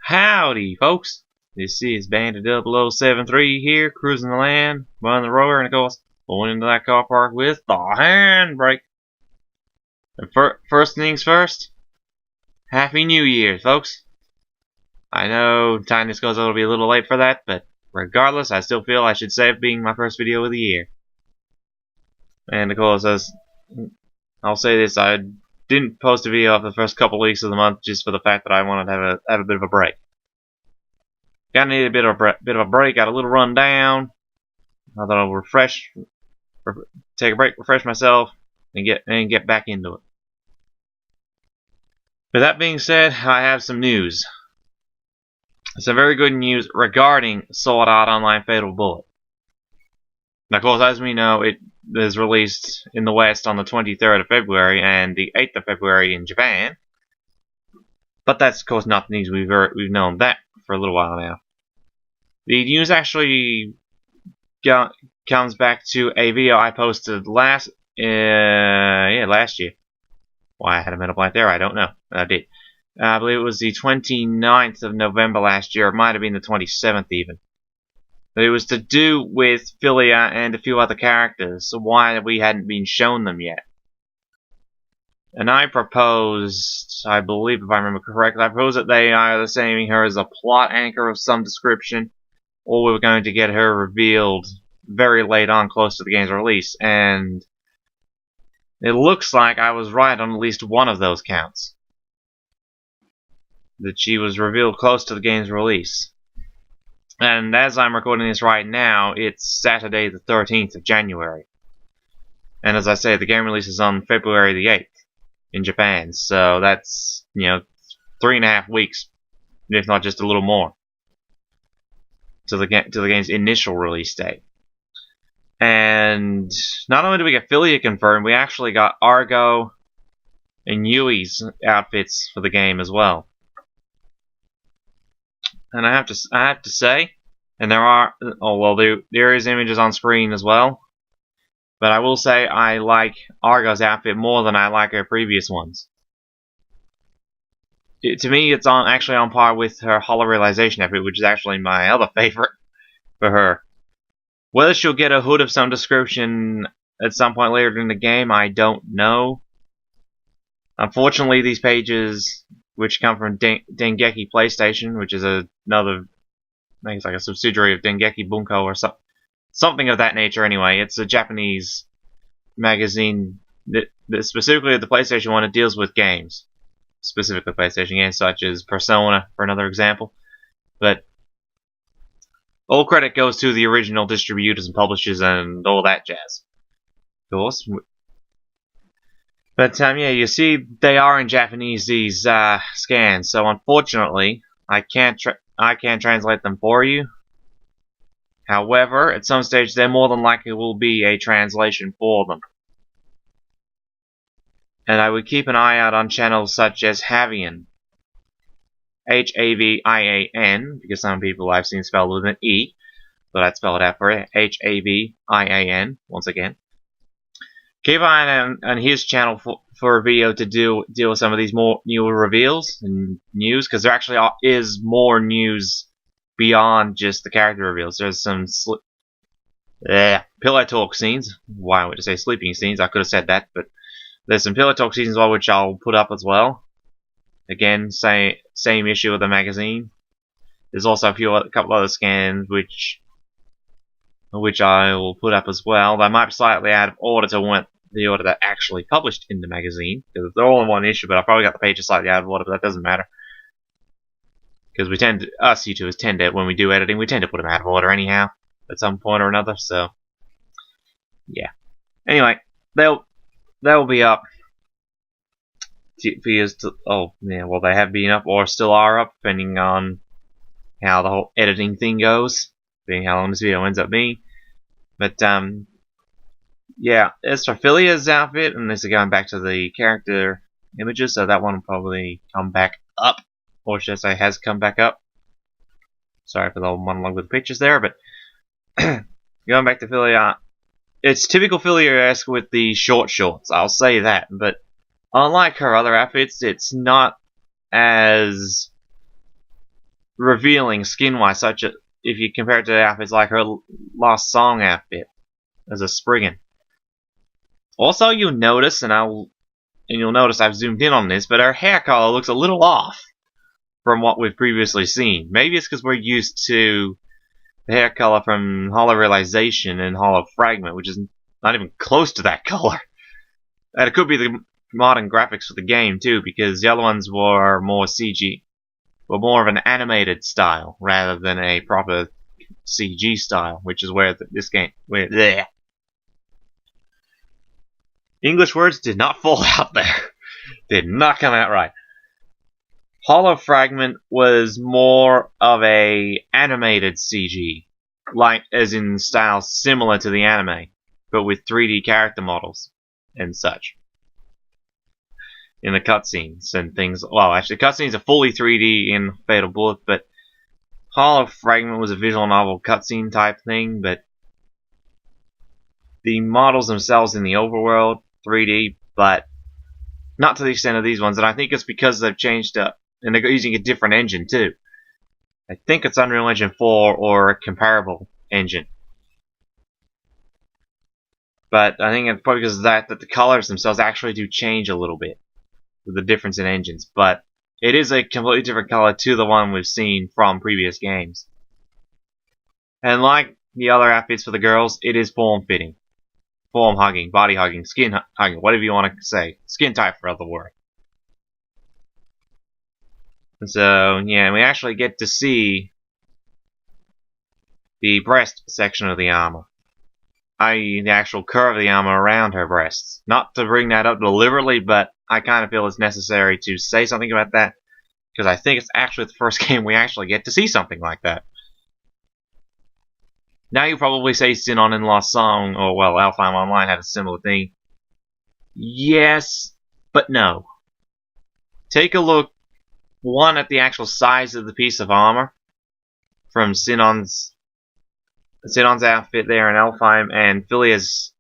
Howdy, folks. This is Bandit 0073 here, cruising the land, running the roller, and of course, going into that car park with the handbrake. And first things first, Happy New Year, folks. I know time this goes out, it'll be a little late for that, but regardless, I still feel I should say it being my first video of the year. And of course, I'll say this, I didn't post a video for the first couple weeks of the month just for the fact that I wanted to have a bit of a break. Got a bit of a break, got a little run down. I thought I'll take a break, refresh myself, and get back into it. With that being said, I have some news. Some very good news regarding Sword Art Online Fatal Bullet. Now, of course, as we know, it is released in the West on the 23rd of February and the 8th of February in Japan. But that's, of course, not the news. We've known that for a little while now. The news actually comes back to a video I posted last year. Why I had a mental blank there, I don't know. I did. I believe it was the 29th of November last year. It might have been the 27th even. But it was to do with Philia and a few other characters, so why we hadn't been shown them yet. And I proposed, I believe if I remember correctly, I proposed that they either saving her as a plot anchor of some description, or we were going to get her revealed very late on, close to the game's release. And it looks like I was right on at least one of those counts. That she was revealed close to the game's release. And as I'm recording this right now, it's Saturday the 13th of January. And as I say, the game releases on February the 8th in Japan. So that's, 3.5 weeks, if not just a little more, to the game's initial release date. And not only do we get Philia confirmed, we actually got Argo and Yui's outfits for the game as well. And I have to say, and there is images on screen as well. But I will say I like Argo's outfit more than I like her previous ones. To me, it's actually on par with her Hollow Realization outfit, which is actually my other favorite for her. Whether she'll get a hood of some description at some point later in the game, I don't know. Unfortunately, these pages, which come from Dengeki PlayStation, which is another, I think it's like a subsidiary of Dengeki Bunko or something of that nature anyway. It's a Japanese magazine that specifically the PlayStation one, it deals with games. Specifically PlayStation games such as Persona, for another example. But all credit goes to the original distributors and publishers and all that jazz. Of course. But yeah, you see, they are in Japanese, these scans. So unfortunately, I can't translate them for you. However, at some stage, there more than likely will be a translation for them. And I would keep an eye out on channels such as Havian, Havian, because some people I've seen spelled with an E, but I'd spell it out for it, Havian, once again. Keep an eye on his channel for a video to deal with some of these more newer reveals and news, because there actually is more news beyond just the character reveals. There's some pillow talk scenes. Why would I say sleeping scenes? I could have said that, but there's some pillow talk scenes as well, which I'll put up as well. Again, same issue of the magazine. There's also a couple other scans which I will put up as well. They might be slightly out of order to the order that actually published in the magazine, because they're all in one issue, but I probably got the pages slightly out of order, but that doesn't matter. Because us YouTubers tend to, when we do editing, we tend to put them out of order anyhow, at some point or another, so, yeah. Anyway, they'll be up for years to, they have been up, or still are up, depending on how the whole editing thing goes, being how long this video ends up being. But, yeah, as for Philia's outfit, and this is going back to the character images, so that one will probably come back up, or should I say has come back up. Sorry for the monologue with the pictures there, but going back to Philia, it's typical Philia-esque with the short shorts, I'll say that, but unlike her other outfits, it's not as revealing skin-wise, such as if you compare it to the outfits like her Lost Song outfit as a Spriggan. Also, you'll notice, and you'll notice I've zoomed in on this, but her hair color looks a little off from what we've previously seen. Maybe it's because we're used to the hair color from Hollow Realization and Hollow Fragment, which is not even close to that color. And it could be the modern graphics for the game too, because the other ones were more CG, were more of an animated style rather than a proper CG style, which is where this game, bleh. English words did not fall out there. Did not come out right. Hollow Fragment was more of a animated CG, like as in style similar to the anime, but with 3D character models and such. In the cutscenes and things. Well, actually, cutscenes are fully 3D in Fatal Bullet, but Hollow Fragment was a visual novel cutscene type thing, but the models themselves in the overworld 3D, but not to the extent of these ones. And I think it's because they've changed up, and they're using a different engine too. I think it's Unreal Engine 4 or a comparable engine. But I think it's probably because of that the colors themselves actually do change a little bit with the difference in engines. But it is a completely different color to the one we've seen from previous games. And like the other outfits for the girls, it is form-fitting. Form-hugging, body-hugging, skin-hugging, whatever you want to say. Skin type for other word. And so, yeah, we actually get to see the breast section of the armor. I.e., the actual curve of the armor around her breasts. Not to bring that up deliberately, but I kind of feel it's necessary to say something about that, because I think it's actually the first game we actually get to see something like that. Now you probably say Sinon and Lost Song, or well, Alfheim Online had a similar thing. Yes, but no. Take a look, one, at the actual size of the piece of armor from Sinon's outfit there in Alfheim and Philia's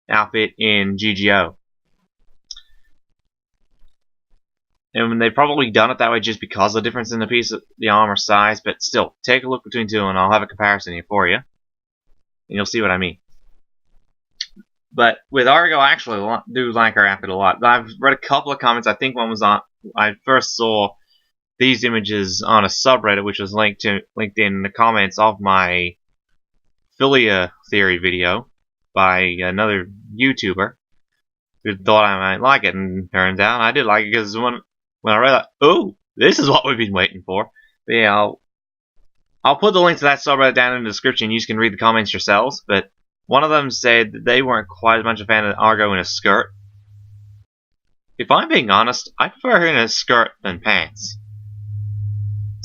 outfit in GGO. And they've probably done it that way just because of the difference in the piece of the armor size, but still, take a look between two and I'll have a comparison here for you. And you'll see what I mean. But with Argo, I actually do like her outfit a lot. I've read a couple of comments. I think one was on. I first saw these images on a subreddit, which was linked in the comments of my Philia theory video by another YouTuber who thought I might like it, and turns out I did like it because when I read that, oh, this is what we've been waiting for. But yeah, I'll put the link to that subreddit down in the description. You can read the comments yourselves. But one of them said that they weren't quite as much a fan of Argo in a skirt. If I'm being honest, I prefer her in a skirt than pants.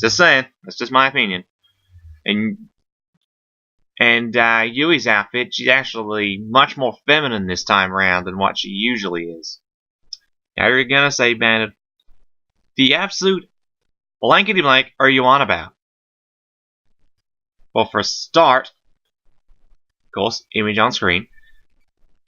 Just saying. That's just my opinion. And Yui's outfit, she's actually much more feminine this time around than what she usually is. Now you're gonna say, Bandit, the absolute blankety blank are you on about? Well, for a start, of course, image on screen.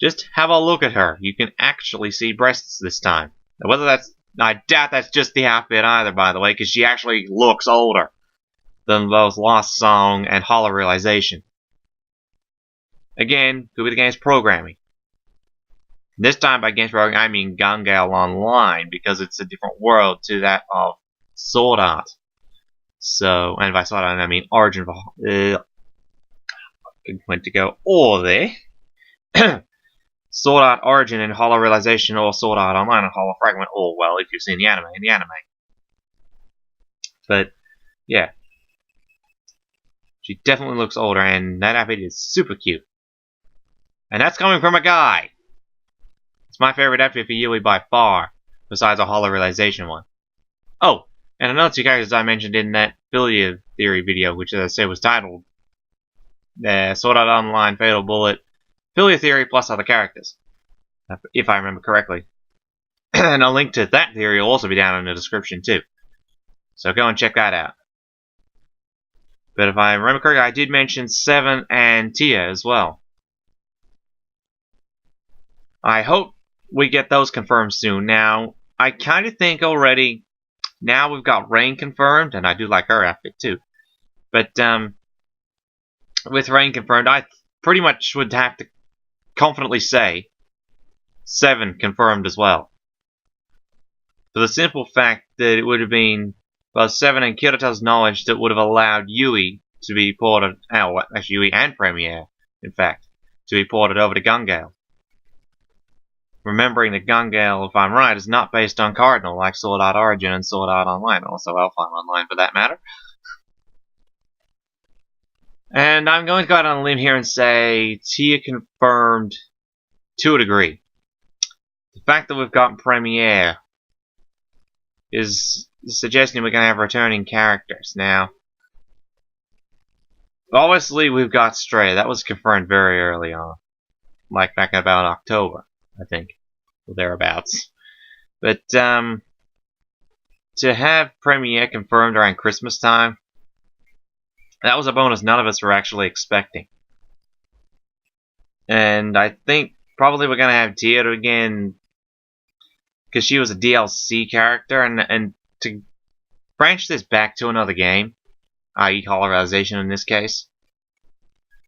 Just have a look at her. You can actually see breasts this time. Now, whether that's, I doubt that's just the outfit either, by the way, because she actually looks older than both Lost Song and Hollow Realization. Again, could be the game's programming. This time by game's programming, I mean Gangal Online, because it's a different world to that of Sword Art. So, and by Sword Art, I mean Origin of went to go all there. Sword Art Origin and Hollow Realization, or Sword Art Online and Hollow Fragment, all well if you've seen the anime. But yeah, she definitely looks older, and that outfit is super cute. And that's coming from a guy. It's my favorite outfit for Yui by far, besides a Hollow Realization one. Oh, and another two characters I mentioned in that Philia theory video, which as I said was titled Sword Art Online, Fatal Bullet, Philia Theory plus other characters, if I remember correctly. And a link to that theory will also be down in the description too. So go and check that out. But if I remember correctly, I did mention Seven and Tia as well. I hope we get those confirmed soon. Now, I kind of think already now we've got Rain confirmed, and I do like her outfit too. But with Rain confirmed, I pretty much would have to confidently say 7 confirmed as well. For the simple fact that it would have been both 7 and Kirito's knowledge that would have allowed Yui to be ported, actually Yui and Premiere, in fact, to be ported over to Gun-Gale. Remembering that Gun-Gale, if I'm right, is not based on Cardinal like Sword Art Origin and Sword Art Online, also Alpine Online for that matter. And I'm going to go out on a limb here and say Tia confirmed to a degree. The fact that we've got Premiere is suggesting we're going to have returning characters. Now, obviously we've got Stray. That was confirmed very early on. Like back in about October, I think. Or thereabouts. But, to have Premiere confirmed around Christmas time, that was a bonus none of us were actually expecting. And I think probably we're going to have Tia again, because she was a DLC character, and to branch this back to another game, i.e. Colorization in this case,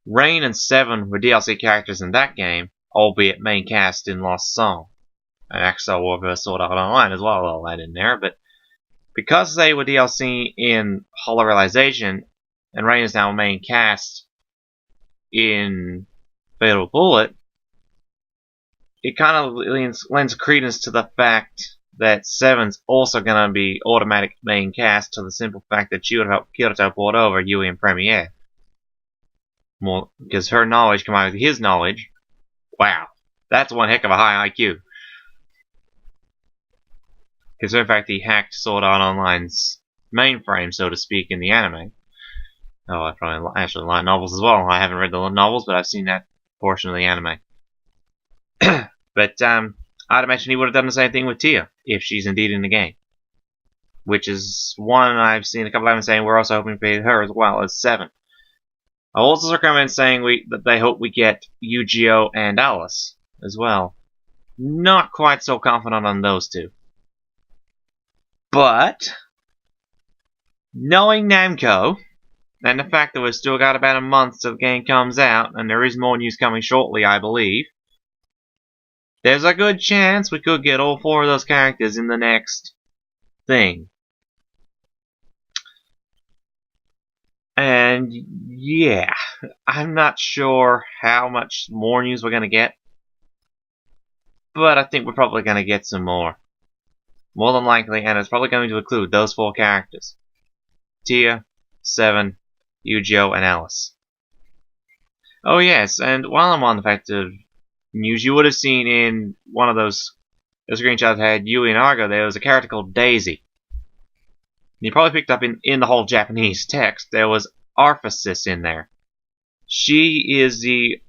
Rain and 7 were DLC characters in that game, albeit main cast in Lost Song. And Axel Warverse Sword Art Online as well, all that in there, but because they were DLC in Colorization, and Rain is now main cast in Fatal Bullet, it kind of lends credence to the fact that 7's also going to be automatic main cast, to the simple fact that she would help Kirito port over Yui and Premiere. More, because her knowledge combined with his knowledge, wow, that's one heck of a high IQ. Because in fact he hacked Sword Art Online's mainframe, so to speak, in the anime. Oh, I probably actually light novels as well. I haven't read the novels, but I've seen that portion of the anime. But I'd imagine he would have done the same thing with Tia, if she's indeed in the game. Which is one I've seen a couple of them saying we're also hoping for her as well as 7. I'll also recommend saying that they hope we get Yu-Gi-Oh! And Alice as well. Not quite so confident on those two. But, knowing Namco, and the fact that we've still got about a month till the game comes out, and there is more news coming shortly, I believe, there's a good chance we could get all 4 of those characters in the next thing. And yeah, I'm not sure how much more news we're going to get, but I think we're probably going to get some more. More than likely, and it's probably going to include those 4 characters. Tia, 7, Yu-Gi-Oh! And Alice. Oh yes, and while I'm on the fact of news, you would have seen in one of those screenshots that had Yui and Argo, there was a character called Daisy. You probably picked up in the whole Japanese text, there was Arphasis in there. She is the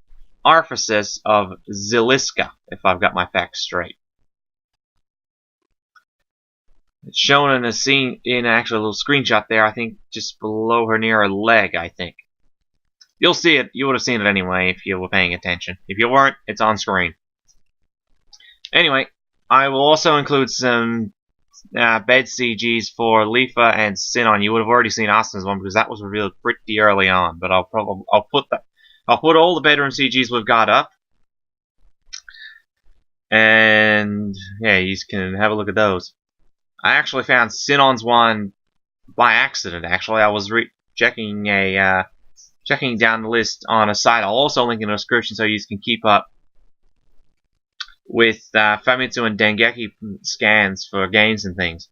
Arphasis of Ziliska, if I've got my facts straight. It's shown in a scene, in an actual little screenshot there, I think just below her, near her leg, I think. You'll see it, you would have seen it anyway if you were paying attention. If you weren't, it's on screen. Anyway, I will also include some bed CGs for Lifa and Sinon. You would have already seen Austin's one because that was revealed pretty early on, but I'll put all the bedroom CGs we've got up. And yeah, you can have a look at those. I actually found Sinon's one by accident. Actually, I was checking down the list on a site. I'll also link in the description so you can keep up with Famitsu and Dengeki scans for games and things.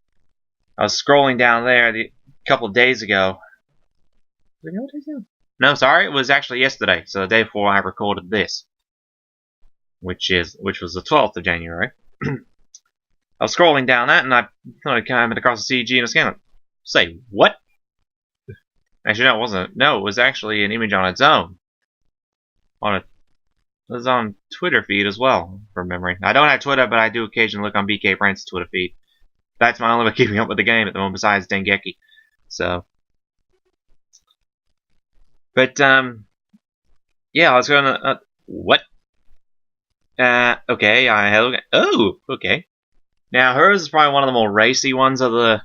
I was scrolling down there a couple of days ago. No, sorry, it was actually yesterday, so the day before I recorded this, which was the 12th of January. I was scrolling down that, and I thought I came across a CG and a scan. Say, what? Actually, no, it wasn't. No, it was actually an image on its own. It was on Twitter feed as well, from memory. I don't have Twitter, but I do occasionally look on BK Brent's Twitter feed. That's my only way of keeping up with the game at the moment, besides Dengeki. So, but yeah, I was gonna. What? Okay, oh, okay. Now hers is probably one of the more racy ones of the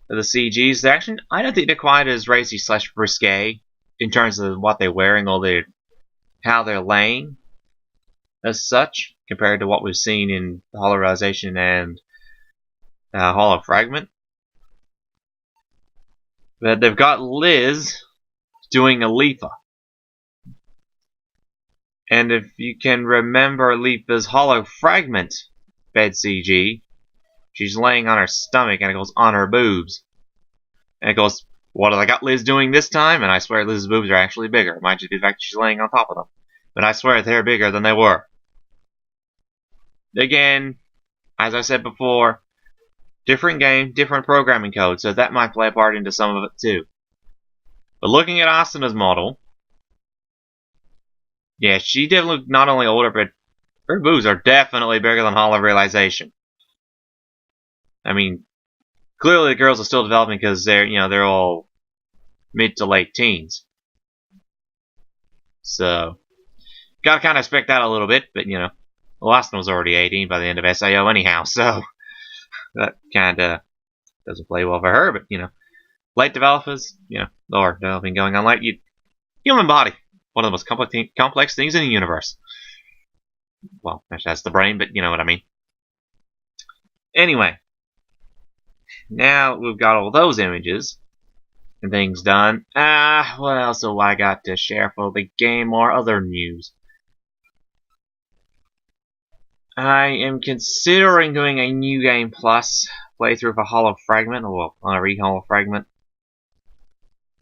the CGs. They're actually, I don't think they're quite as racy / risque in terms of what they're wearing or how they're laying as such, compared to what we've seen in Holorization and Hollow Fragment. But they've got Liz doing Aletha. And if you can remember Aletha's Hollow Fragment bed CG, she's laying on her stomach and it goes on her boobs. And it goes, what have I got Liz doing this time? And I swear Liz's boobs are actually bigger. It might just be the fact that she's laying on top of them. But I swear they're bigger than they were. Again, as I said before, different game, different programming code, so that might play a part into some of it too. But looking at Asuna's model, yeah, she did look not only older, but her boobs are definitely bigger than Hollow Realization. I mean, clearly the girls are still developing because they're all mid to late teens. So, gotta kind of expect that a little bit, but well, Asuna was already 18 by the end of SAO anyhow, so that kind of doesn't play well for her, but late developers, or developing going on late, human body, one of the most complex things in the universe. Well, that's the brain, but you know what I mean. Anyway, now we've got all those images and things done. What else have I got to share for the game or other news? I am considering doing a New Game Plus playthrough for Hollow Fragment, or well, on a Hollow Fragment.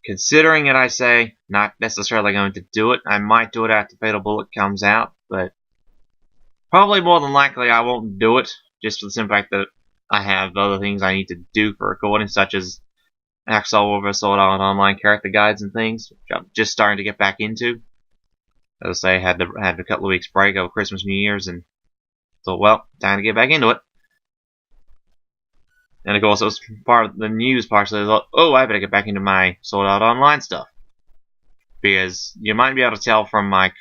Considering it, I say, not necessarily going to do it. I might do it after Fatal Bullet comes out, but probably more than likely I won't do it, just for the simple fact that I have other things I need to do for recording, such as Axel vs. Sword Art Online character guides and things, which I'm just starting to get back into. As I say, I had a couple of weeks break over Christmas, New Year's, and so, well, time to get back into it. And of course, it was part of the news partially. I thought, oh, I better get back into my Sword Art Online stuff. Because you might be able to tell from my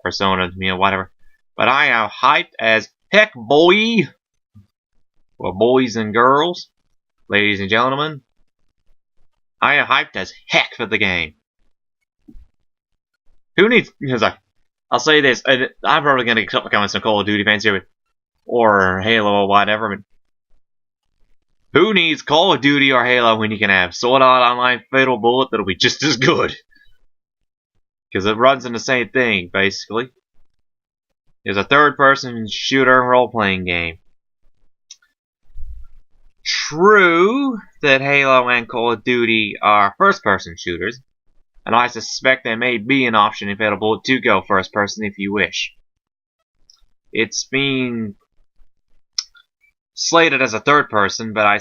persona, whatever. But I am hyped as heck, boy! Well, boys and girls, ladies and gentlemen, I am hyped as heck for the game. Who needs... I'll say this, I'm probably going to get a couple comments on Call of Duty fans here, or Halo or whatever, but who needs Call of Duty or Halo when you can have Sword Art Online Fatal Bullet that'll be just as good? Because it runs in the same thing, basically. It's a third-person shooter role-playing game. True that Halo and Call of Duty are first-person shooters, and I suspect there may be an option in Fatal Bullet to go first person if you wish. It's been slated as a third person, but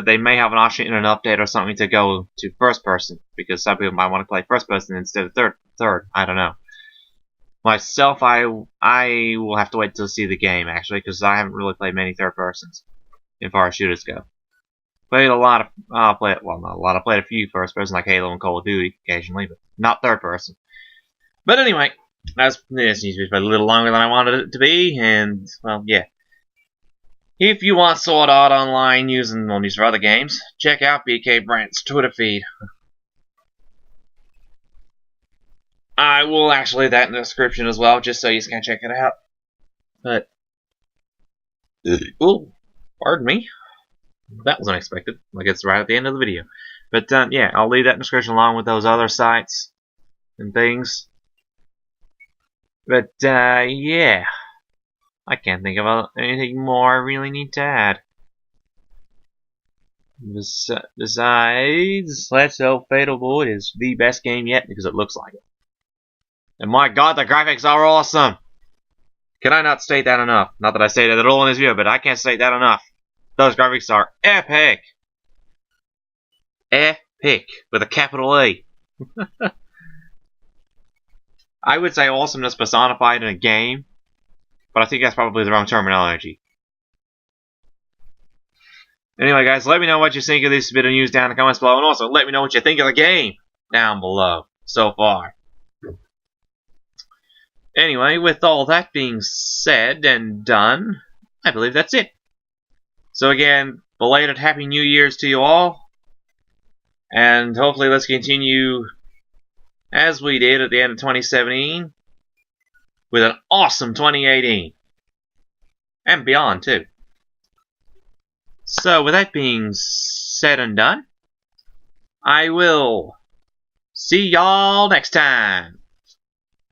they may have an option in an update or something to go to first person, because some people might want to play first person instead of third. I don't know. Myself, I will have to wait to see the game actually, because I haven't really played many third persons as far as shooters go. Played a lot of, played a few first person like Halo and Call of Duty occasionally, but not third person. But anyway, this needs to be a little longer than I wanted it to be, and well, yeah. If you want Sword Art Online news and news for other games, check out BK Brandt's Twitter feed. I will actually leave that in the description as well, just so you can check it out. But, oh, pardon me. That was unexpected. Like it's right at the end of the video. But yeah, I'll leave that in the description along with those other sites and things. But yeah, I can't think of anything more I really need to add. Besides, let's hope Fatal Bullet is the best game yet, because it looks like it. And my god, the graphics are awesome! Can I not state that enough? Not that I say that at all in this video, but I can't state that enough. Those graphics are epic! Epic! With a capital A. I would say awesomeness personified in a game, but I think that's probably the wrong terminology. Anyway, guys, let me know what you think of this bit of news down in the comments below, and also let me know what you think of the game down below so far. Anyway, with all that being said and done, I believe that's it. So again, belated Happy New Year's to you all. And hopefully let's continue as we did at the end of 2017 with an awesome 2018. And beyond, too. So, with that being said and done, I will see y'all next time.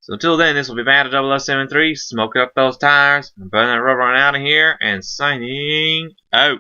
So until then, this will be Matt at 0073, smoking up those tires, and burning that rubber on out of here, and signing out.